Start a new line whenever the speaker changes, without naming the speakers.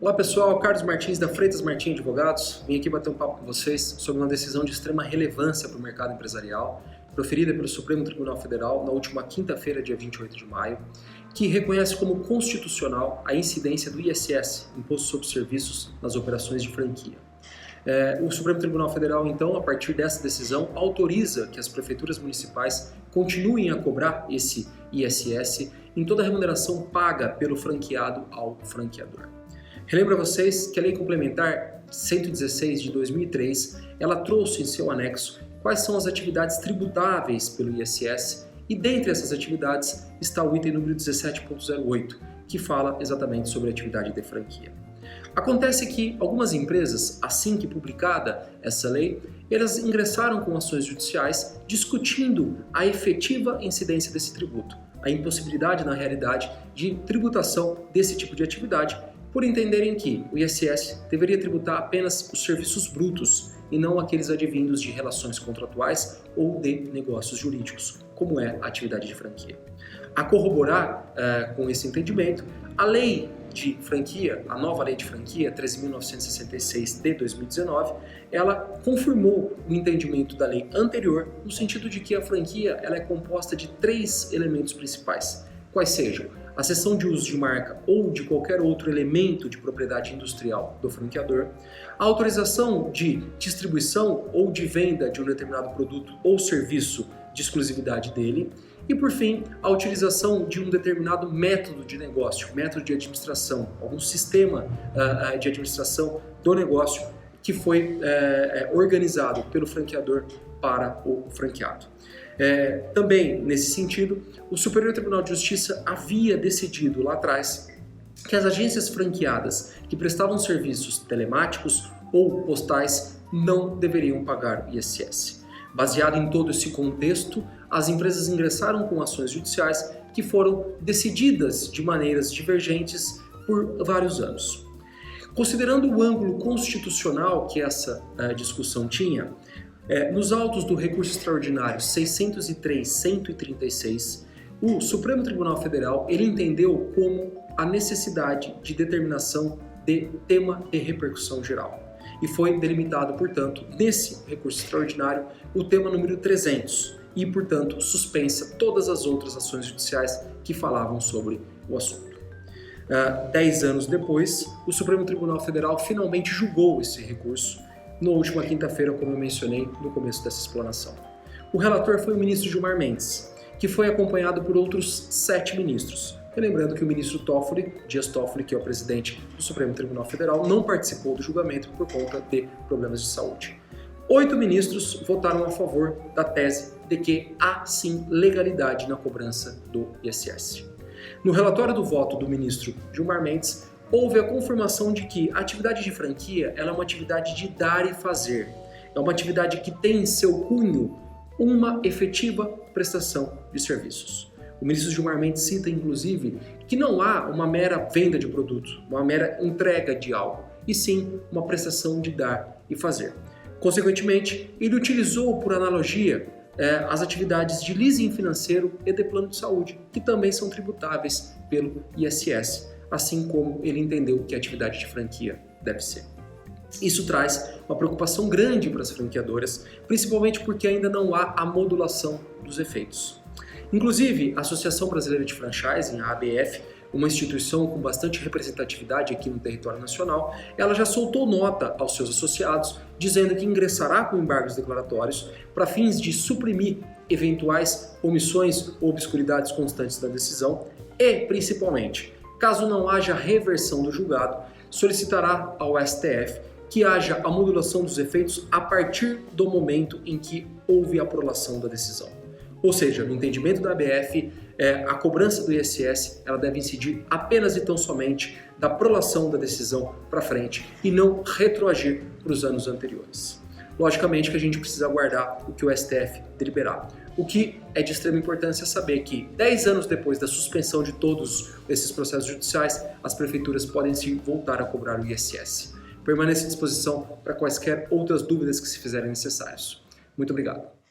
Olá pessoal, Carlos Martins da Freitas Martins Advogados. Vim aqui bater um papo com vocês sobre uma decisão de extrema relevância para o mercado empresarial, proferida pelo Supremo Tribunal Federal na última quinta-feira, dia 28 de maio, que reconhece como constitucional a incidência do ISS, Imposto sobre Serviços, nas operações de franquia. O Supremo Tribunal Federal, então, a partir dessa decisão, autoriza que as prefeituras municipais continuem a cobrar esse ISS em toda a remuneração paga pelo franqueado ao franqueador. Relembro a vocês que a Lei Complementar 116 de 2003, ela trouxe em seu anexo quais são as atividades tributáveis pelo ISS e dentre essas atividades está o item número 17.08, que fala exatamente sobre a atividade de franquia. Acontece que algumas empresas, assim que publicada essa lei, elas ingressaram com ações judiciais discutindo a efetiva incidência desse tributo, a impossibilidade, na realidade, de tributação desse tipo de atividade, por entenderem que o ISS deveria tributar apenas os serviços brutos e não aqueles advindos de relações contratuais ou de negócios jurídicos, como é a atividade de franquia. A corroborar com esse entendimento, a lei de franquia, a nova lei de franquia 13.966 de 2019, ela confirmou o entendimento da lei anterior no sentido de que a franquia ela é composta de 3 elementos principais, quais sejam a cessão de uso de marca ou de qualquer outro elemento de propriedade industrial do franqueador, a autorização de distribuição ou de venda de um determinado produto ou serviço de exclusividade dele e, por fim, a utilização de um determinado método de negócio, método de administração, algum sistema de administração do negócio que foi organizado pelo franqueador para o franqueado. Também, nesse sentido, o Superior Tribunal de Justiça havia decidido lá atrás que as agências franqueadas que prestavam serviços telemáticos ou postais não deveriam pagar ISS. Baseado em todo esse contexto, as empresas ingressaram com ações judiciais que foram decididas de maneiras divergentes por vários anos. Considerando o ângulo constitucional que essa discussão tinha, nos autos do recurso extraordinário 603-136, o Supremo Tribunal Federal ele entendeu como a necessidade de determinação de tema de repercussão geral. E foi delimitado, portanto, nesse recurso extraordinário, o tema número 300 e, portanto, suspensa todas as outras ações judiciais que falavam sobre o assunto. 10 anos depois, o Supremo Tribunal Federal finalmente julgou esse recurso na última quinta-feira, como eu mencionei no começo dessa explanação. O relator foi o ministro Gilmar Mendes, que foi acompanhado por outros 7 ministros. Lembrando que o ministro Dias Toffoli, que é o presidente do Supremo Tribunal Federal, não participou do julgamento por conta de problemas de saúde. 8 ministros votaram a favor da tese de que há sim legalidade na cobrança do ISS. No relatório do voto do ministro Gilmar Mendes, houve a confirmação de que a atividade de franquia ela é uma atividade de dar e fazer. É uma atividade que tem em seu cunho uma efetiva prestação de serviços. O ministro Gilmar Mendes cita, inclusive, que não há uma mera venda de produto, uma mera entrega de algo, e sim uma prestação de dar e fazer. Consequentemente, ele utilizou, por analogia, as atividades de leasing financeiro e de plano de saúde, que também são tributáveis pelo ISS, assim como ele entendeu que a atividade de franquia deve ser. Isso traz uma preocupação grande para as franqueadoras, principalmente porque ainda não há a modulação dos efeitos. Inclusive, a Associação Brasileira de Franchising, a ABF, uma instituição com bastante representatividade aqui no território nacional, ela já soltou nota aos seus associados dizendo que ingressará com embargos declaratórios para fins de suprimir eventuais omissões ou obscuridades constantes da decisão e, principalmente, caso não haja reversão do julgado, solicitará ao STF que haja a modulação dos efeitos a partir do momento em que houve a prolação da decisão. Ou seja, no entendimento da ABF, a cobrança do ISS ela deve incidir apenas e tão somente da prolação da decisão para frente e não retroagir para os anos anteriores. Logicamente que a gente precisa aguardar o que o STF deliberar. O que é de extrema importância é saber que 10 anos depois da suspensão de todos esses processos judiciais, as prefeituras podem sim voltar a cobrar o ISS. Permaneça à disposição para quaisquer outras dúvidas que se fizerem necessárias. Muito obrigado.